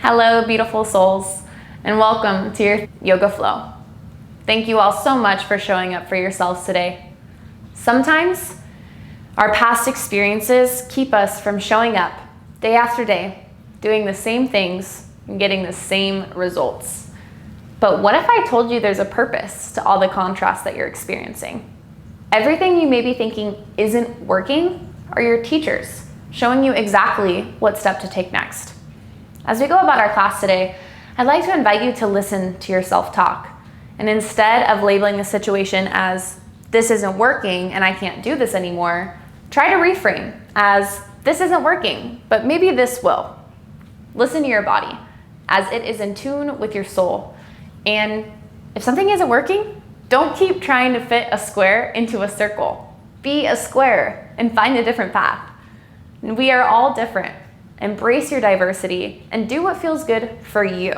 Hello, beautiful souls, and welcome to your yoga flow. Thank you all so much for showing up for yourselves today. Sometimes our past experiences keep us from showing up day after day, doing the same things and getting the same results. But what if I told you there's a purpose to all the contrast that you're experiencing? Everything you may be thinking isn't working are your teachers showing you exactly what step to take next. As we go about our class today, I'd like to invite you to listen to your self-talk. And instead of labeling the situation as, this isn't working and I can't do this anymore, try to reframe as, this isn't working, but maybe this will. Listen to your body as it is in tune with your soul. And if something isn't working, don't keep trying to fit a square into a circle. Be a square and find a different path. And we are all different. Embrace your diversity and do what feels good for you.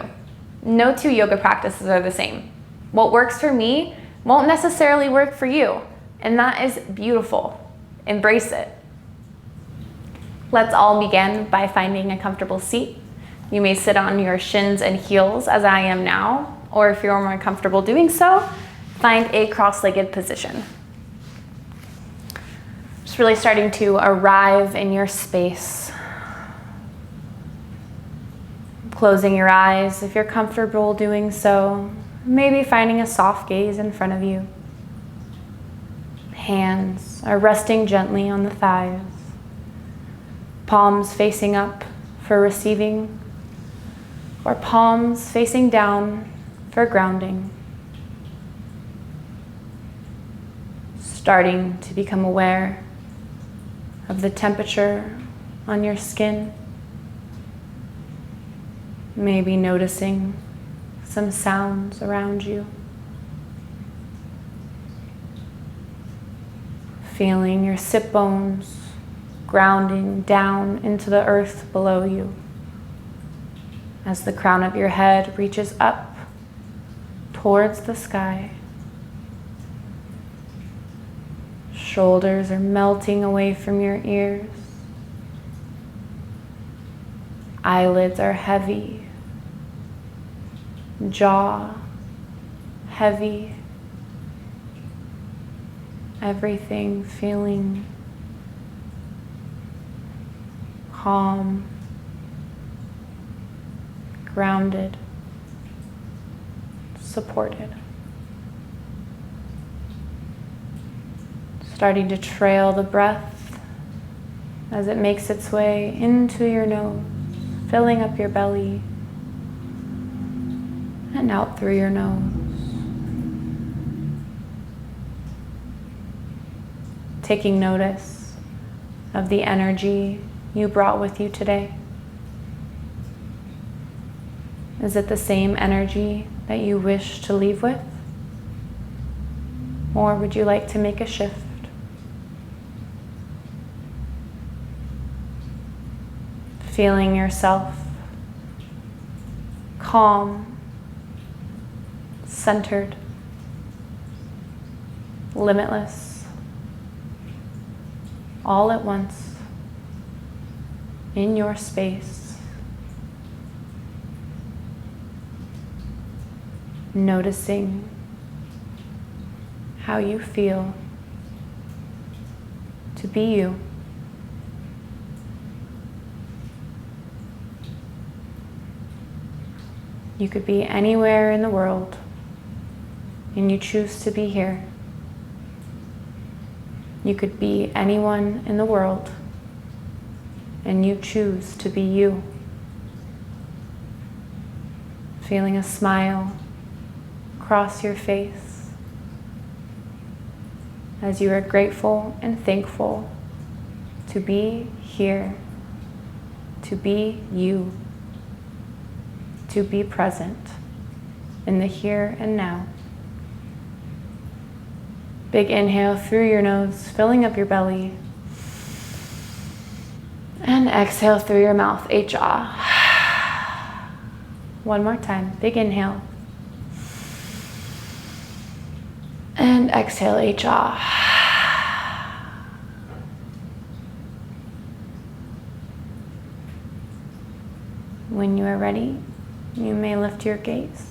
No two yoga practices are the same. What works for me won't necessarily work for you, and that is beautiful. Embrace it. Let's all begin by finding a comfortable seat. You may sit on your shins and heels as I am now, or if you're more comfortable doing so, find a cross-legged position. Just really starting to arrive in your space. Closing your eyes if you're comfortable doing so. Maybe finding a soft gaze in front of you. Hands are resting gently on the thighs. Palms facing up for receiving, or palms facing down for grounding. Starting to become aware of the temperature on your skin. Maybe noticing some sounds around you. Feeling your sit bones grounding down into the earth below you as the crown of your head reaches up towards the sky. Shoulders are melting away from your ears. Eyelids are heavy. Jaw heavy. Everything feeling calm, grounded, supported. Starting to trail the breath as it makes its way into your nose, filling up your belly and out through your nose. Taking notice of the energy you brought with you today. Is it the same energy that you wish to leave with? Or would you like to make a shift? Feeling yourself calm, centered, limitless, all at once, in your space. Noticing how you feel to be you. You could be anywhere in the world, and you choose to be here. You could be anyone in the world, and you choose to be you. Feeling a smile cross your face as you are grateful and thankful to be here, to be you, to be present in the here and now. Big inhale through your nose, filling up your belly. And exhale through your mouth, H-ah. One more time, big inhale. And exhale, H-ah. When you are ready, you may lift your gaze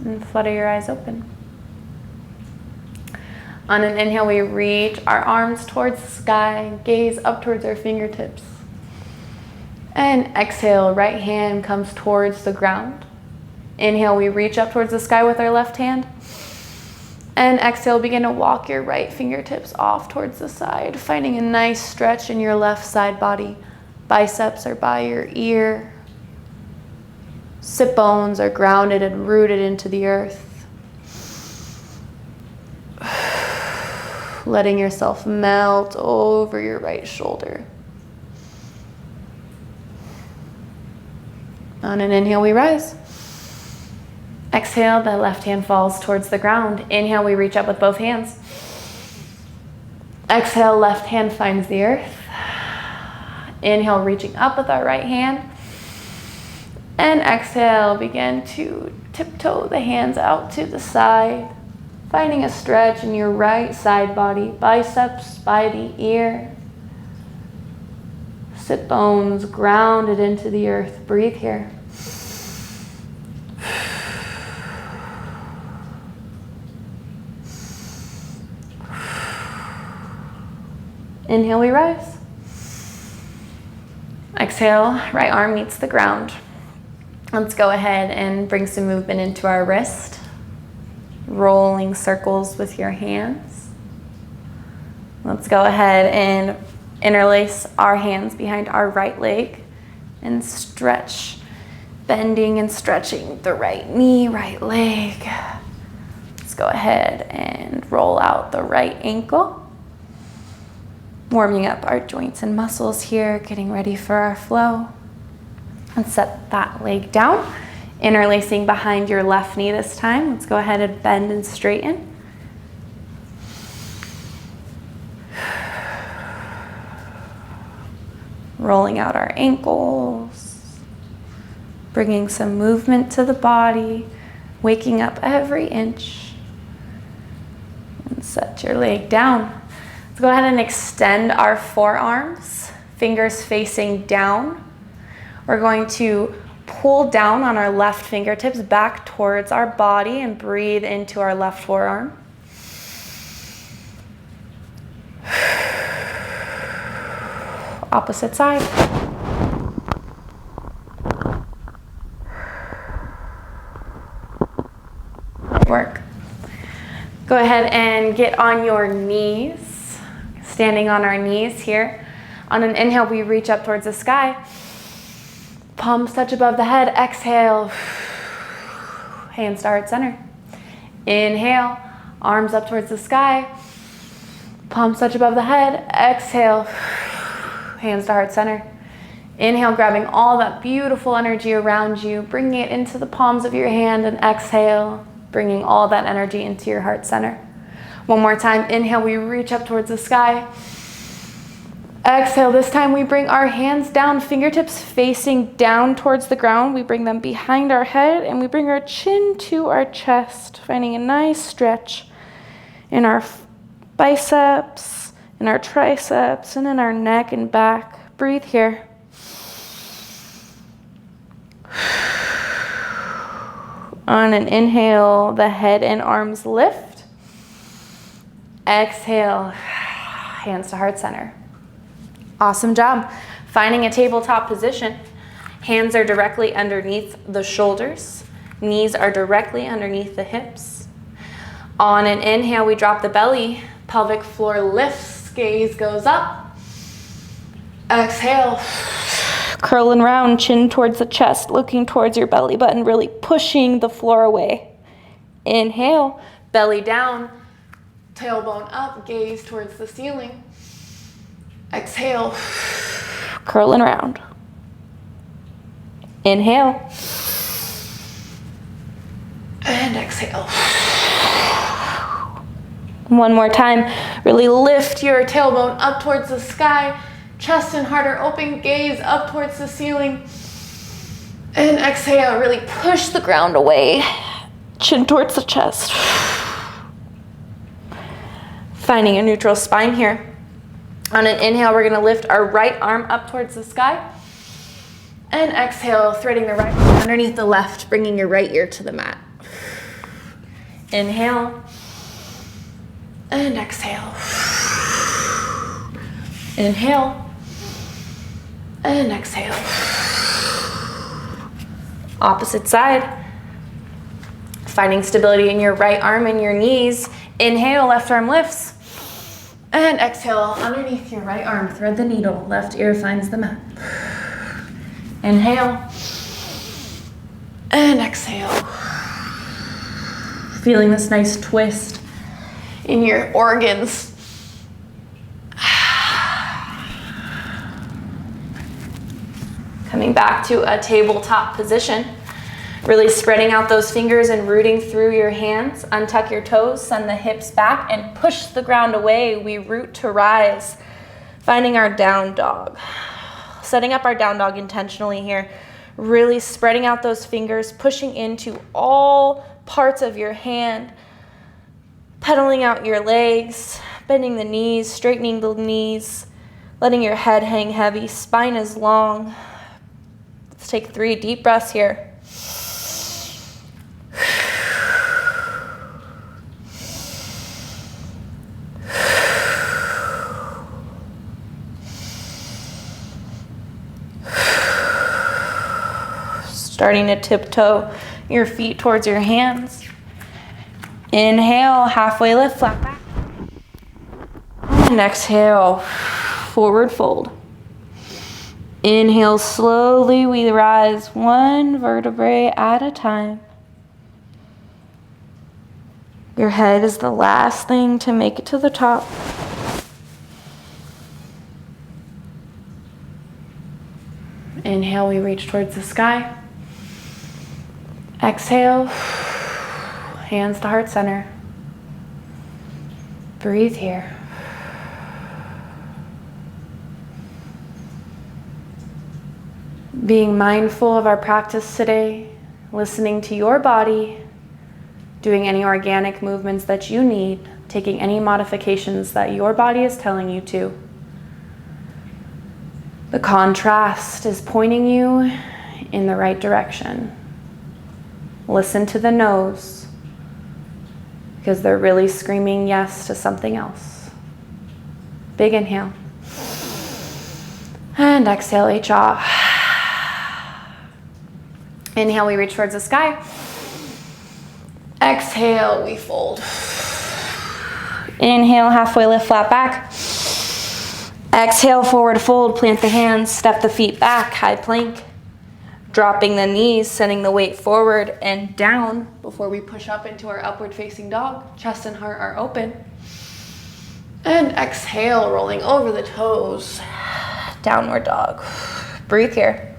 and flutter your eyes open. On an inhale, we reach our arms towards the sky, gaze up towards our fingertips. And exhale, right hand comes towards the ground. Inhale, we reach up towards the sky with our left hand. And exhale, begin to walk your right fingertips off towards the side, finding a nice stretch in your left side body. Biceps are by your ear. Sit bones are grounded and rooted into the earth. Letting yourself melt over your right shoulder. On an inhale, we rise. Exhale, the left hand falls towards the ground. Inhale, we reach up with both hands. Exhale, left hand finds the earth. Inhale, reaching up with our right hand. And exhale, begin to tiptoe the hands out to the side, finding a stretch in your right side body, biceps by the ear. Sit bones grounded into the earth. Breathe here. Inhale, we rise. Exhale, right arm meets the ground. Let's go ahead and bring some movement into our wrist. Rolling circles with your hands. Let's go ahead and interlace our hands behind our right leg and stretch, bending and stretching the right knee, right leg. Let's go ahead and roll out the right ankle. Warming up our joints and muscles here, getting ready for our flow. And set that leg down. Interlacing behind your left knee this time. Let's go ahead and bend and straighten. Rolling out our ankles. Bringing some movement to the body. Waking up every inch. And set your leg down. Let's go ahead and extend our forearms. Fingers facing down. We're going to pull down on our left fingertips back towards our body and breathe into our left forearm. Opposite side. Work. Go ahead and get on your knees. Standing on our knees here. On an inhale, we reach up towards the sky. Palms touch above the head. Exhale. Hands to heart center. Inhale. Arms up towards the sky. Palms touch above the head. Exhale. Hands to heart center. Inhale, grabbing all that beautiful energy around you, bringing it into the palms of your hand, and exhale, bringing all that energy into your heart center. One more time. Inhale, we reach up towards the sky. Exhale, this time we bring our hands down, fingertips facing down towards the ground. We bring them behind our head and we bring our chin to our chest, finding a nice stretch in our biceps, in our triceps, and in our neck and back. Breathe here. On an inhale, the head and arms lift. Exhale, hands to heart center. Awesome job. Finding a tabletop position. Hands are directly underneath the shoulders. Knees are directly underneath the hips. On an inhale, we drop the belly. Pelvic floor lifts, gaze goes up. Exhale. Curl and round, chin towards the chest, looking towards your belly button, really pushing the floor away. Inhale, belly down, tailbone up, gaze towards the ceiling. Exhale, curl and round. Inhale. And exhale. One more time. Really lift your tailbone up towards the sky. Chest and heart are open. Gaze up towards the ceiling. And exhale. Really push the ground away. Chin towards the chest. Finding a neutral spine here. On an inhale, we're going to lift our right arm up towards the sky. And exhale, threading the right arm underneath the left, bringing your right ear to the mat. Inhale. And exhale. Inhale. And exhale. Opposite side. Finding stability in your right arm and your knees. Inhale, left arm lifts. And exhale, underneath your right arm, thread the needle. Left ear finds the mat. Inhale. And exhale. Feeling this nice twist in your organs. Coming back to a tabletop position. Really spreading out those fingers and rooting through your hands. Untuck your toes, send the hips back, and push the ground away. We root to rise, finding our down dog. Setting up our down dog intentionally here. Really spreading out those fingers, pushing into all parts of your hand. Pedaling out your legs, bending the knees, straightening the knees, letting your head hang heavy. Spine is long. Let's take 3 deep breaths here. Starting to tiptoe your feet towards your hands. Inhale, halfway lift, flat back. And exhale, forward fold. Inhale, slowly we rise 1 vertebrae at a time. Your head is the last thing to make it to the top. Inhale, we reach towards the sky. Exhale, hands to heart center. Breathe here. Being mindful of our practice today, listening to your body, doing any organic movements that you need, taking any modifications that your body is telling you to. The contrast is pointing you in the right direction. Listen to the no's, because they're really screaming yes to something else. Big inhale. And exhale, H-ah. Inhale, we reach towards the sky. Exhale, we fold. Inhale, halfway lift, flat back. Exhale, forward fold, plant the hands, step the feet back, high plank. Dropping the knees, sending the weight forward and down before we push up into our upward facing dog. Chest and heart are open. And exhale, rolling over the toes. Downward dog. Breathe here.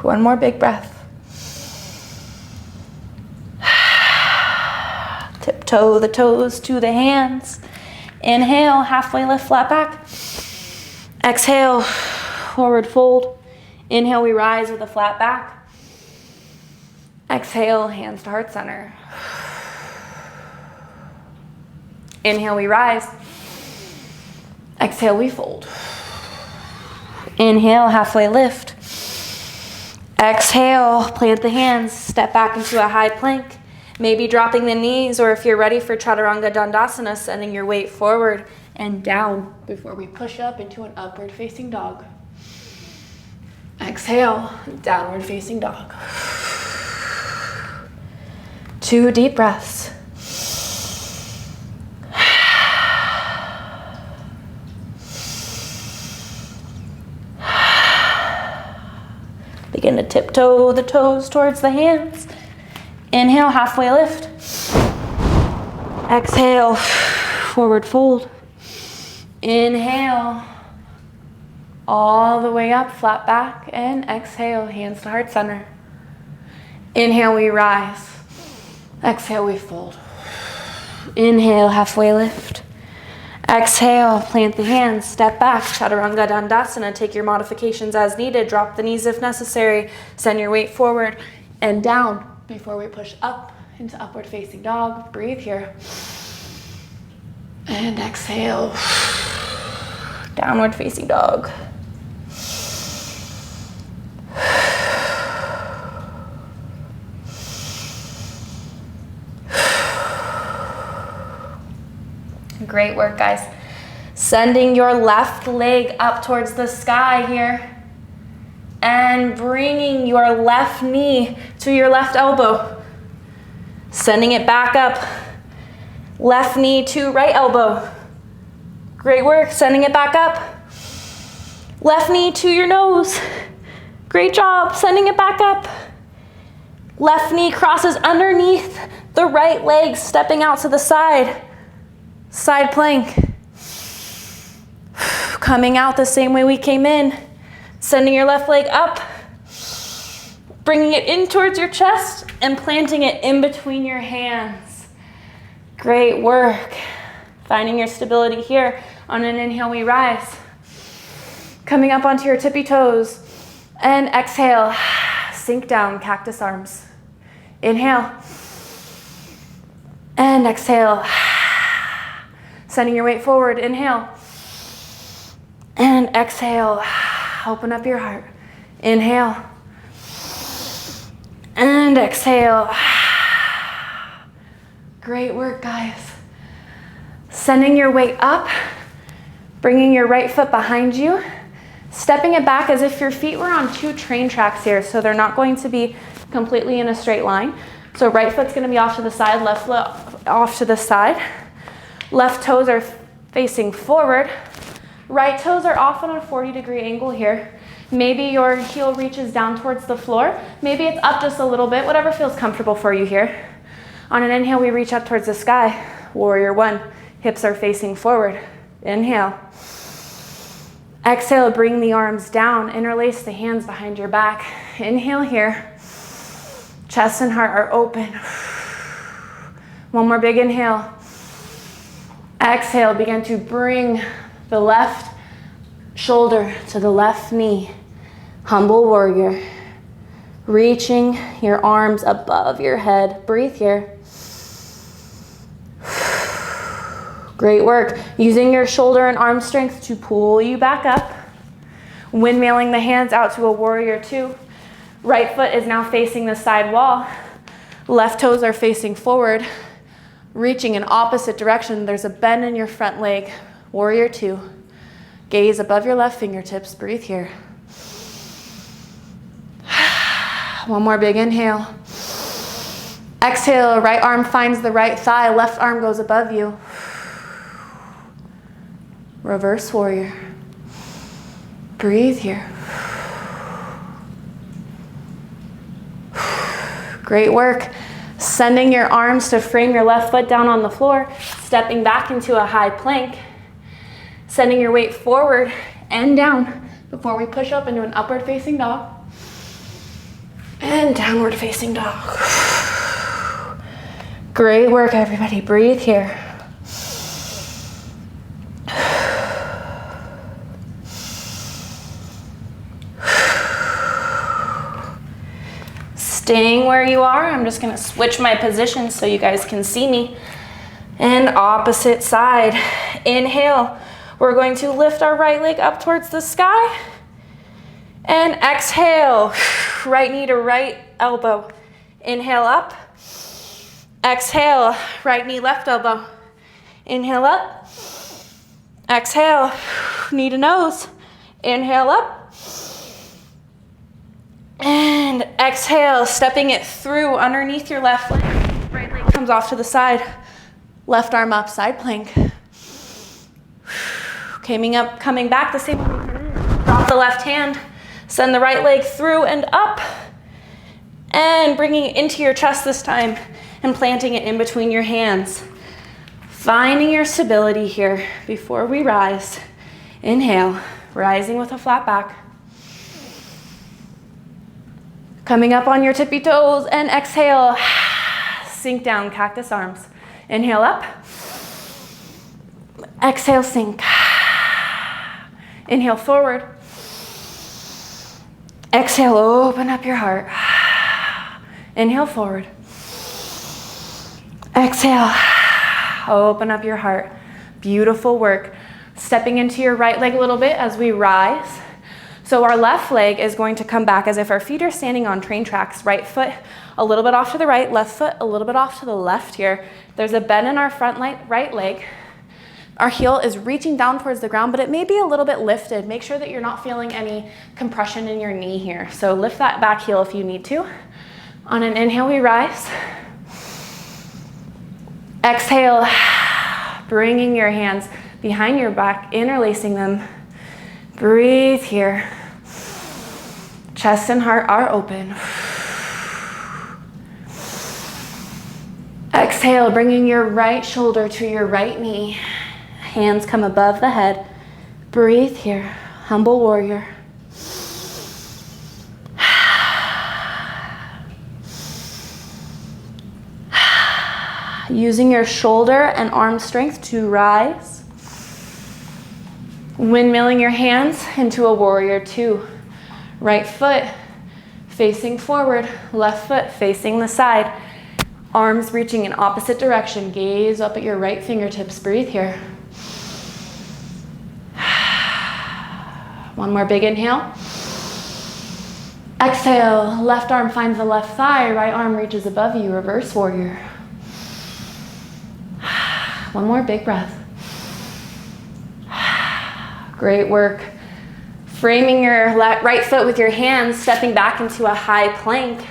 One more big breath. Tiptoe the toes to the hands. Inhale, halfway lift, flat back. Exhale, forward fold. Inhale, we rise with a flat back. Exhale, hands to heart center. Inhale, we rise. Exhale, we fold. Inhale, halfway lift. Exhale, plant the hands, step back into a high plank. Maybe dropping the knees, or if you're ready for Chaturanga Dandasana, sending your weight forward and down before we push up into an upward facing dog. Exhale, downward facing dog. 2 deep breaths. Begin to tiptoe the toes towards the hands. Inhale, halfway lift. Exhale, forward fold. Inhale, all the way up, flat back, and exhale, hands to heart center. Inhale, we rise. Exhale, we fold. Inhale, halfway lift. Exhale, plant the hands, step back, Chaturanga Dandasana. Take your modifications as needed. Drop the knees if necessary. Send your weight forward and down before we push up into upward facing dog. Breathe here. And exhale. Downward facing dog. Great work, guys. Sending your left leg up towards the sky here. And bringing your left knee to your left elbow. Sending it back up. Left knee to right elbow. Great work. Sending it back up. Left knee to your nose. Great job. Sending it back up. Left knee crosses underneath the right leg, stepping out to the side. Side plank. Coming out the same way we came in. Sending your left leg up. Bringing it in towards your chest and planting it in between your hands. Great work. Finding your stability here. On an inhale, we rise. Coming up onto your tippy toes. And exhale. Sink down, cactus arms. Inhale. And exhale. Sending your weight forward. Inhale. And exhale. Open up your heart. Inhale. And exhale. Great work, guys. Sending your weight up. Bringing your right foot behind you. Stepping it back as if your feet were on 2 train tracks here, so they're not going to be completely in a straight line. So right foot's going to be off to the side, left foot off to the side. Left toes are facing forward. Right toes are off on a 40-degree angle here. Maybe your heel reaches down towards the floor. Maybe it's up just a little bit, whatever feels comfortable for you here. On an inhale, we reach up towards the sky. Warrior 1, hips are facing forward. Inhale. Exhale, bring the arms down, interlace the hands behind your back. Inhale here. Chest and heart are open. One more big inhale. Exhale, begin to bring the left shoulder to the left knee. Humble warrior. Reaching your arms above your head. Breathe here. Great work. Using your shoulder and arm strength to pull you back up. Windmilling the hands out to a warrior 2. Right foot is now facing the side wall. Left toes are facing forward. Reaching in opposite direction. There's a bend in your front leg. Warrior 2. Gaze above your left fingertips. Breathe here. One more big inhale. Exhale, right arm finds the right thigh. Left arm goes above you. Reverse warrior. Breathe here. Great work. Sending your arms to frame your left foot down on the floor, stepping back into a high plank. Sending your weight forward and down before we push up into an upward facing dog. And downward facing dog. Great work, everybody. Breathe here. Staying where you are, I'm just going to switch my position so you guys can see me. And opposite side. Inhale. We're going to lift our right leg up towards the sky. And exhale. Right knee to right elbow. Inhale up. Exhale. Right knee, left elbow. Inhale up. Exhale. Knee to nose. Inhale up. And exhale, stepping it through underneath your left leg. Right leg comes off to the side. Left arm up, side plank. Coming back the same way we came in. Drop the left hand. Send the right leg through and up. And bringing it into your chest this time and planting it in between your hands. Finding your stability here before we rise. Inhale, rising with a flat back. Coming up on your tippy toes and exhale. Sink down, cactus arms. Inhale up. Exhale, sink. Inhale forward. Exhale, open up your heart. Inhale forward. Exhale, open up your heart. Beautiful work. Stepping into your right leg a little bit as we rise. So our left leg is going to come back as if our feet are standing on train tracks. Right foot a little bit off to the right, left foot a little bit off to the left here. There's a bend in our front right leg. our heel is reaching down towards the ground, but it may be a little bit lifted. Make sure that you're not feeling any compression in your knee here. So lift that back heel if you need to. On an inhale, we rise. Exhale, bringing your hands behind your back, interlacing them. Breathe here. Chest and heart are open. Exhale, bringing your right shoulder to your right knee. Hands come above the head. Breathe here. Humble warrior. Using your shoulder and arm strength to rise. Windmilling your hands into a warrior two. Right foot facing forward, left foot facing the side. Arms reaching in opposite direction. Gaze up at your right fingertips. Breathe here. One more big inhale. Exhale, left arm finds the left thigh, right arm reaches above you, reverse warrior. One more big breath. Great work. Framing your right foot with your hands, stepping back into a high plank,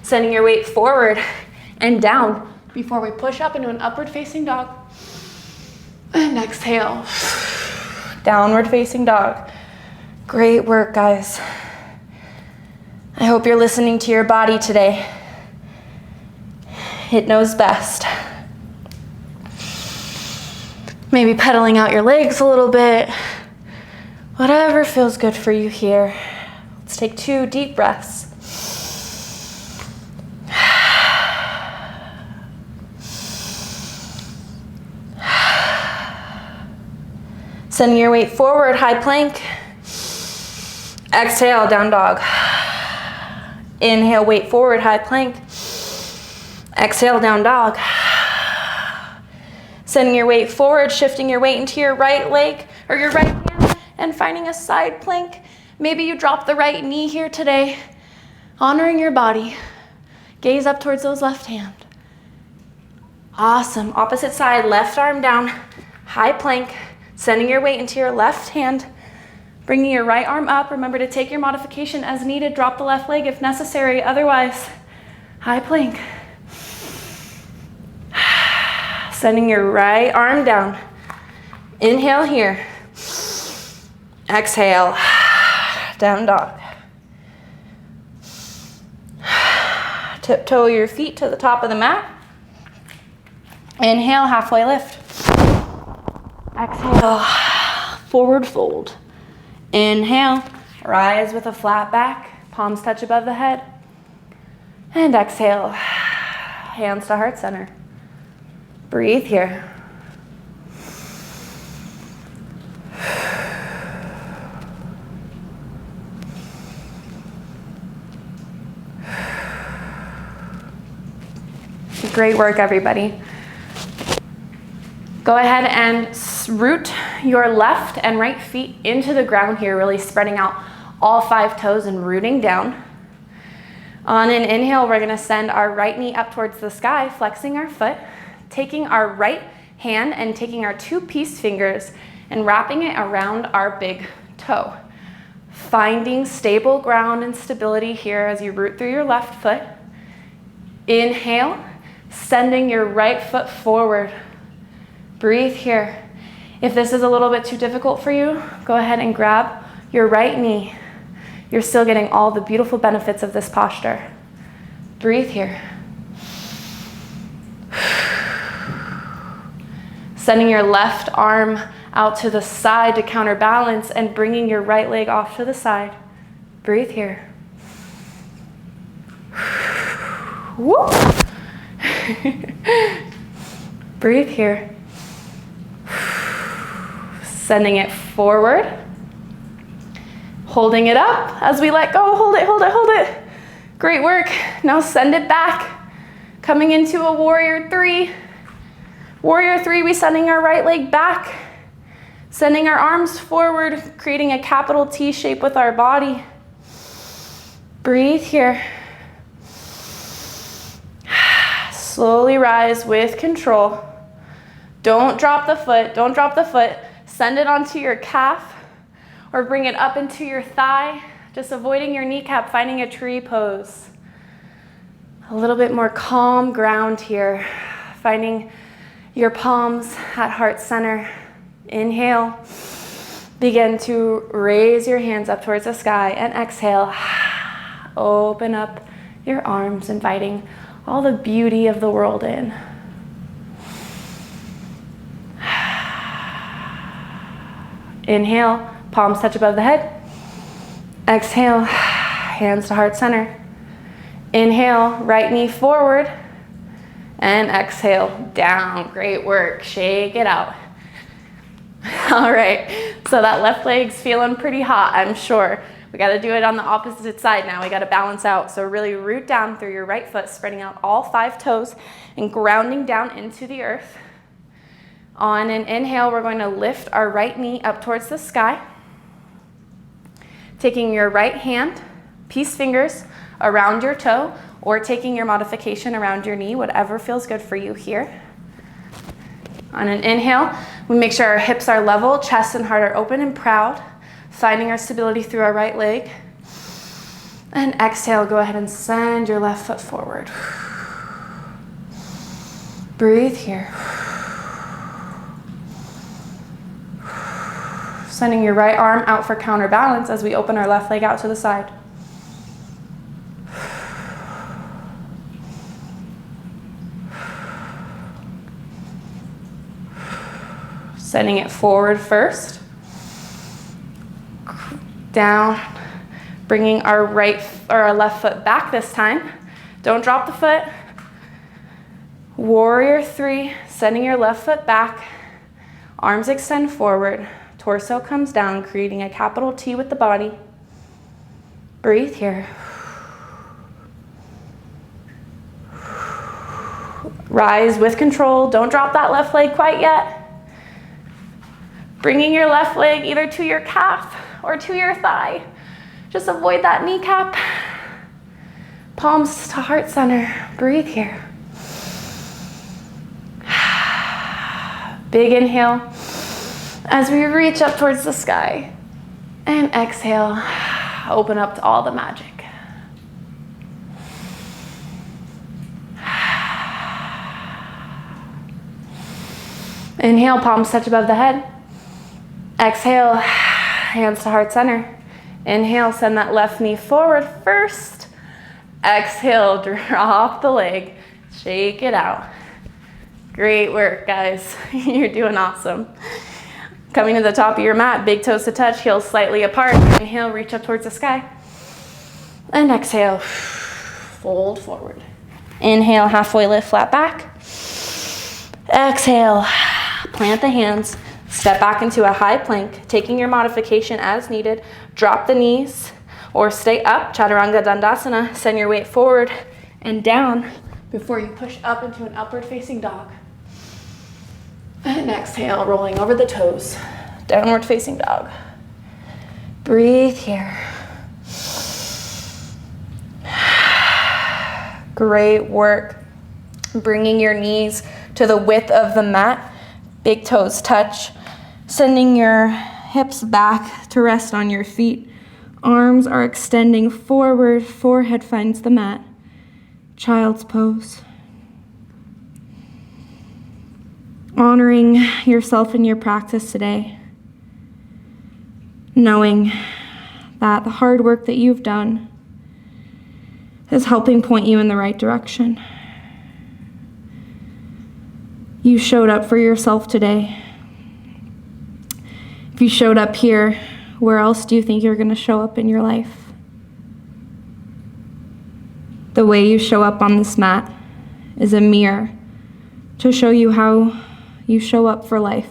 sending your weight forward and down before we push up into an upward facing dog. And exhale, downward facing dog. Great work, guys. I hope you're listening to your body today. It knows best. Maybe pedaling out your legs a little bit. Whatever feels good for you here. Let's take 2 deep breaths. Sending your weight forward, high plank. Exhale, down dog. Inhale, weight forward, high plank. Exhale, down dog. Sending your weight forward, shifting your weight into your right leg or your right hand and finding a side plank. Maybe you drop the right knee here today. Honoring your body. Gaze up towards those left hand. Awesome. Opposite side, left arm down, high plank. Sending your weight into your left hand. Bringing your right arm up. Remember to take your modification as needed. Drop the left leg if necessary. Otherwise, high plank. Sending your right arm down. Inhale here. Exhale. Down dog. Tiptoe your feet to the top of the mat. Inhale, halfway lift. Exhale, forward fold. Inhale, rise with a flat back. Palms touch above the head. And exhale, hands to heart center. Breathe here. Great work, everybody. Go ahead and root your left and right feet into the ground here, really spreading out all 5 toes and rooting down. On an inhale, we're gonna send our right knee up towards the sky, flexing our foot, taking our right hand and taking our 2 peace fingers and wrapping it around our big toe. Finding stable ground and stability here as you root through your left foot. Inhale, sending your right foot forward. Breathe here. If this is a little bit too difficult for you, go ahead and grab your right knee. You're still getting all the beautiful benefits of this posture. Breathe here. Sending your left arm out to the side to counterbalance and bringing your right leg off to the side. Breathe here. Woo! Breathe here. Sending it forward. Holding it up as we let go. Hold it, hold it, hold it. Great work. Now send it back. Coming into a warrior 3. Warrior 3, we sending our right leg back. Sending our arms forward, creating a capital T shape with our body. Breathe here. Slowly rise with control. Don't drop the foot, don't drop the foot. Send it onto your calf or bring it up into your thigh, just avoiding your kneecap, finding a tree pose. A little bit more calm ground here, finding your palms at heart center. Inhale, begin to raise your hands up towards the sky, and exhale, open up your arms, inviting all the beauty of the world in. Inhale, palms touch above the head. Exhale, hands to heart center. Inhale, right knee forward. And exhale, down. Great work. Shake it out. All right, so that left leg's feeling pretty hot, I'm sure. We got to do it on the opposite side now. We got to balance out. So really root down through your right foot, spreading out all 5 toes and grounding down into the earth. On an inhale, we're going to lift our right knee up towards the sky. Taking your right hand, peace fingers around your toe, or taking your modification around your knee, whatever feels good for you here. On an inhale, we make sure our hips are level, chest and heart are open and proud, finding our stability through our right leg. And exhale, go ahead and send your left foot forward. Breathe here. Sending your right arm out for counterbalance as we open our left leg out to the side. Sending it forward first. Down. Bringing our our left foot back this time. Don't drop the foot. Warrior 3, sending your left foot back. Arms extend forward. Torso comes down, creating a capital T with the body. Breathe here. Rise with control. Don't drop that left leg quite yet. Bringing your left leg either to your calf or to your thigh. Just avoid that kneecap. Palms to heart center. Breathe here. Big inhale as we reach up towards the sky. And exhale, open up to all the magic. Inhale, palms touch above the head. Exhale, hands to heart center. Inhale, send that left knee forward first. Exhale, drop the leg. Shake it out. Great work, guys. You're doing awesome. Coming to the top of your mat, big toes to touch, heels slightly apart. Inhale, reach up towards the sky. And exhale, fold forward. Inhale, halfway lift, flat back. Exhale, plant the hands. Step back into a high plank, taking your modification as needed. Drop the knees or stay up, Chaturanga Dandasana. Send your weight forward and down before you push up into an upward facing dog. And exhale, rolling over the toes. Downward facing dog. Breathe here. Great work. Bringing your knees to the width of the mat. Big toes touch. Sending your hips back to rest on your feet. Arms are extending forward. Forehead finds the mat. Child's pose. Honoring yourself in your practice today. Knowing that the hard work that you've done is helping point you in the right direction. You showed up for yourself today. If you showed up here, where else do you think you're going to show up in your life? The way you show up on this mat is a mirror to show you how you show up for life.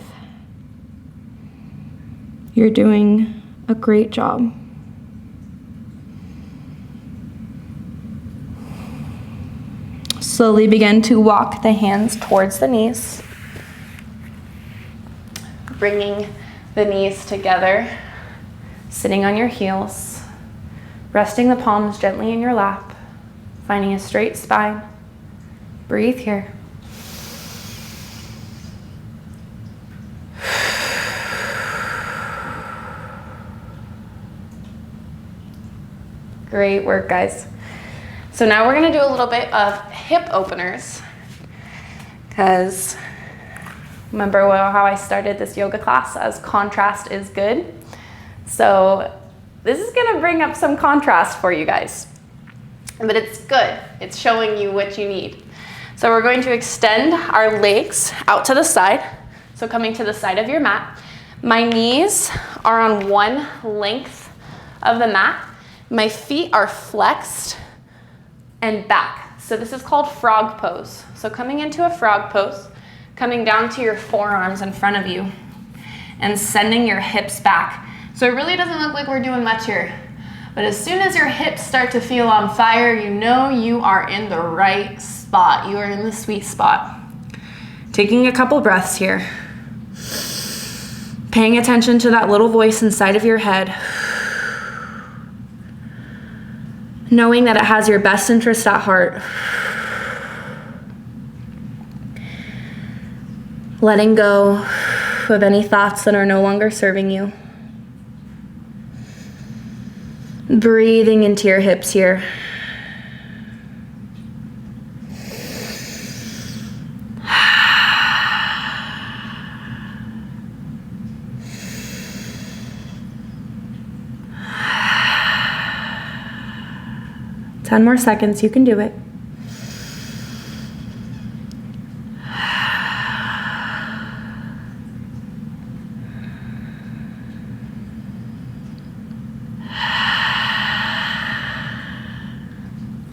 You're doing a great job. Slowly begin to walk the hands towards the knees. Bringing the knees together, sitting on your heels, resting the palms gently in your lap, finding a straight spine. Breathe here. Great work, guys. So now we're gonna do a little bit of hip openers, because remember how I started this yoga class as contrast is good? So this is gonna bring up some contrast for you guys, but it's good. It's showing you what you need. So we're going to extend our legs out to the side. So coming to the side of your mat. My knees are on one length of the mat. My feet are flexed and back. So this is called frog pose. So coming into a frog pose, coming down to your forearms in front of you and sending your hips back. So it really doesn't look like we're doing much here, but as soon as your hips start to feel on fire, you know you are in the right spot. You are in the sweet spot. Taking a couple breaths here. Paying attention to that little voice inside of your head. Knowing that it has your best interest at heart. Letting go of any thoughts that are no longer serving you. Breathing into your hips here. Ten more seconds, you can do it.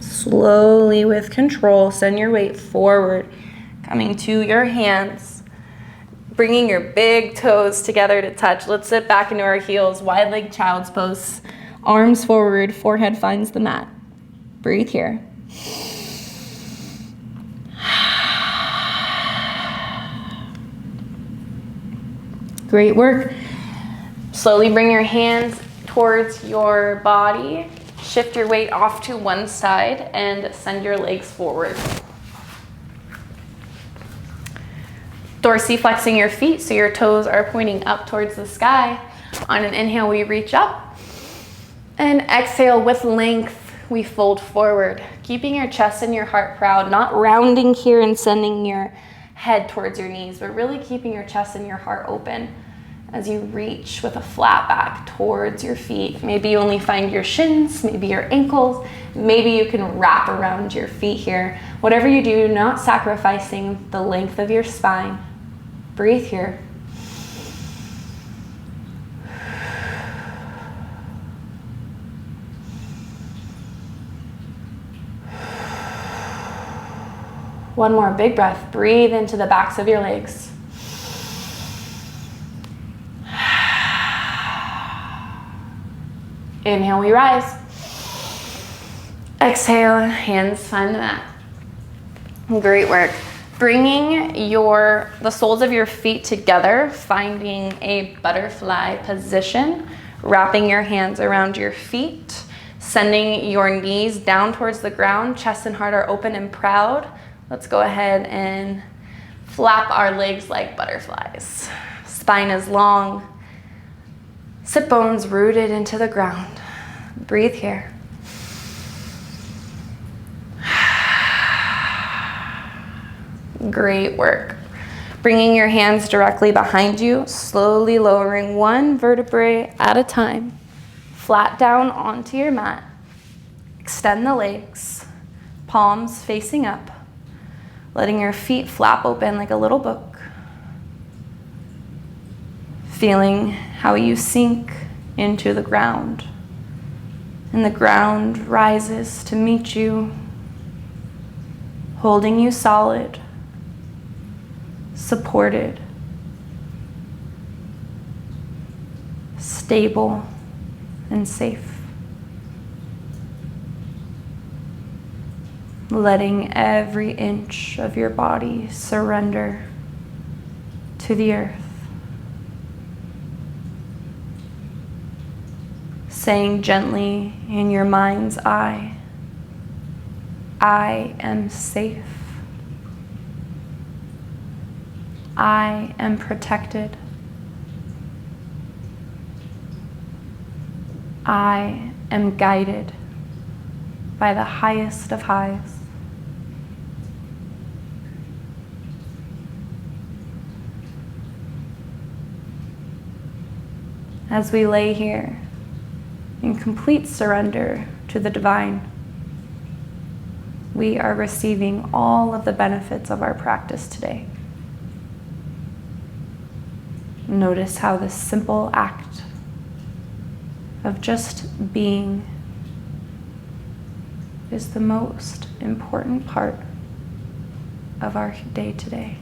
Slowly, with control, send your weight forward, coming to your hands, bringing your big toes together to touch. Let's sit back into our heels, wide leg child's pose, arms forward, forehead finds the mat. Breathe here. Great work. Slowly bring your hands towards your body. Shift your weight off to one side and send your legs forward. Dorsiflexing your feet so your toes are pointing up towards the sky. On an inhale, we reach up. And exhale with length. We fold forward, keeping your chest and your heart proud, not rounding here and sending your head towards your knees, but really keeping your chest and your heart open as you reach with a flat back towards your feet. Maybe you only find your shins, maybe your ankles, maybe you can wrap around your feet here. Whatever you do, not sacrificing the length of your spine. Breathe here. One more big breath. Breathe into the backs of your legs. Inhale, we rise. Exhale, hands find the mat. Great work. Bringing the soles of your feet together, finding a butterfly position, wrapping your hands around your feet, sending your knees down towards the ground, chest and heart are open and proud. Let's go ahead and flap our legs like butterflies. Spine is long. Sit bones rooted into the ground. Breathe here. Great work. Bringing your hands directly behind you, slowly lowering one vertebrae at a time. Flat down onto your mat. Extend the legs, palms facing up. Letting your feet flap open like a little book. Feeling how you sink into the ground. And the ground rises to meet you, holding you solid, supported, stable, and safe. Letting every inch of your body surrender to the earth. Saying gently in your mind's eye, I am safe. I am protected. I am guided. by the highest of highs. As we lay here in complete surrender to the divine, we are receiving all of the benefits of our practice today. Notice how this simple act of just being is the most important part of our day today.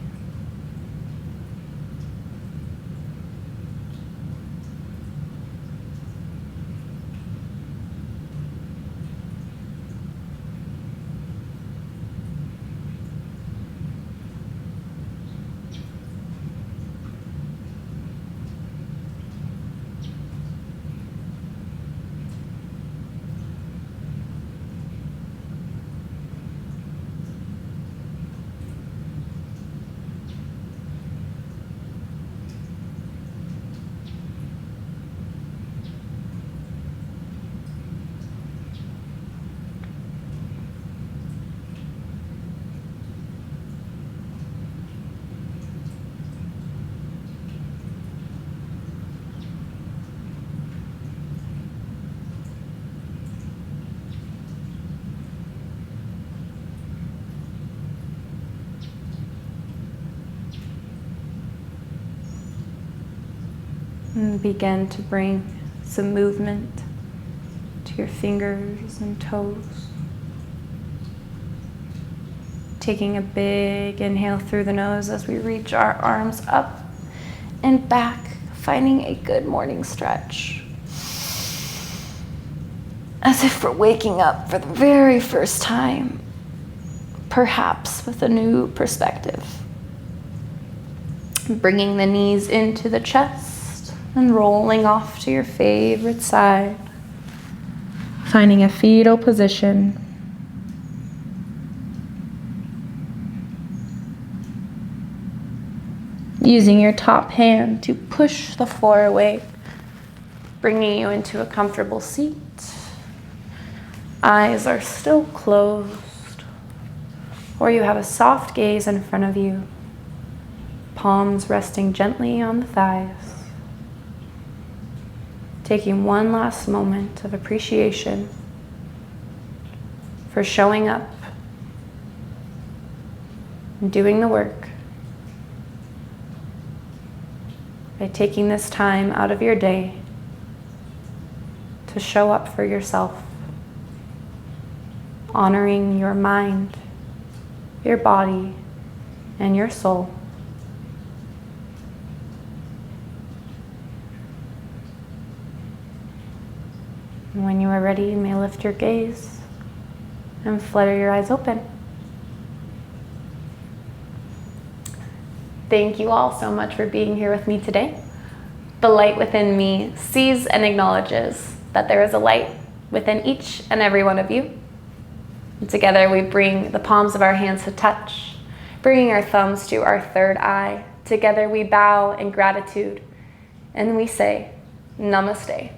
And begin to bring some movement to your fingers and toes. Taking a big inhale through the nose as we reach our arms up and back, finding a good morning stretch. As if we're waking up for the very first time, perhaps with a new perspective. Bringing the knees into the chest and rolling off to your favorite side. Finding a fetal position. Using your top hand to push the floor away, bringing you into a comfortable seat. Eyes are still closed, or you have a soft gaze in front of you, palms resting gently on the thighs. Taking one last moment of appreciation for showing up and doing the work by taking this time out of your day to show up for yourself, honoring your mind, your body, and your soul. And when you are ready, you may lift your gaze and flutter your eyes open. Thank you all so much for being here with me today. The light within me sees and acknowledges that there is a light within each and every one of you. And together we bring the palms of our hands to touch, bringing our thumbs to our third eye. Together we bow in gratitude and we say, Namaste.